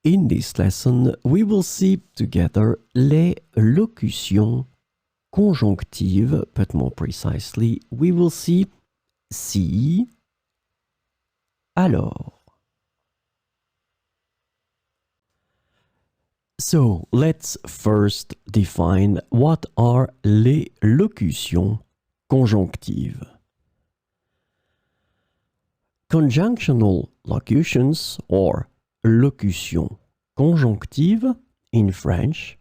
In this lesson, we will see together les locutions conjonctives, but more precisely, we will see si, alors. So, let's first define what are les locutions conjonctives. Conjunctional locutions, or locutions conjonctives in French,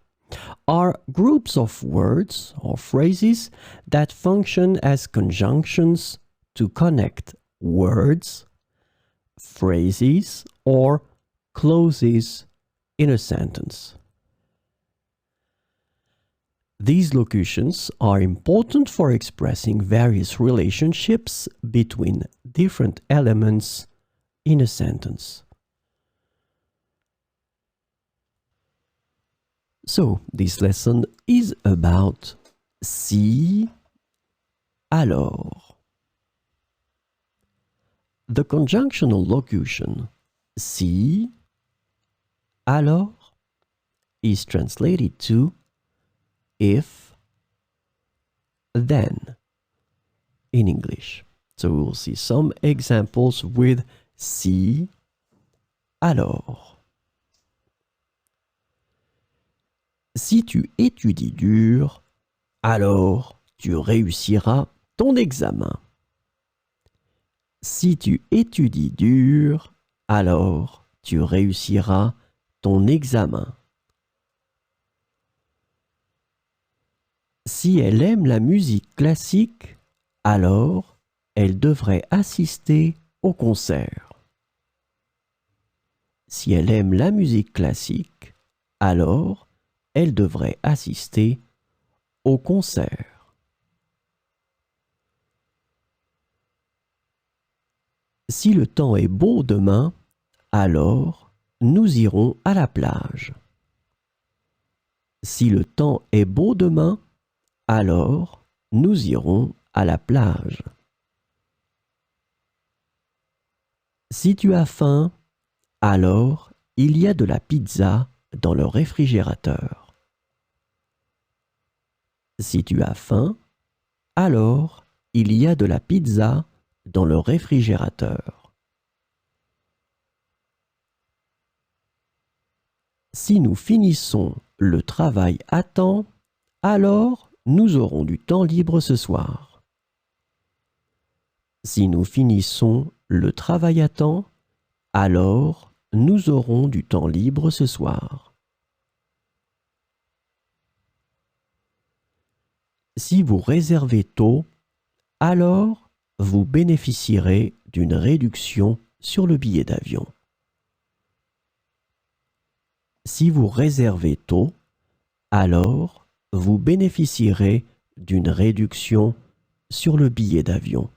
are groups of words or phrases that function as conjunctions to connect words, phrases, or clauses in a sentence. These locutions are important for expressing various relationships between different elements in a sentence. So, this lesson is about si, alors. The conjunctional locution si, alors is translated to if, then in English. So we will see some examples with si, alors. Si tu étudies dur, alors tu réussiras ton examen. Si tu étudies dur, alors tu réussiras ton examen. Si elle aime la musique classique, alors elle devrait assister au concert. Si elle aime la musique classique, alors elle devrait assister au concert. Si le temps est beau demain, alors nous irons à la plage. Si le temps est beau demain, alors nous irons à la plage. Si tu as faim, alors il y a de la pizza dans le réfrigérateur. Si tu as faim, alors il y a de la pizza dans le réfrigérateur. Si nous finissons le travail à temps, alors nous aurons du temps libre ce soir. Si nous finissons le travail à temps, alors nous aurons du temps libre ce soir. Si vous réservez tôt, alors vous bénéficierez d'une réduction sur le billet d'avion. Si vous réservez tôt, alors vous bénéficierez d'une réduction sur le billet d'avion.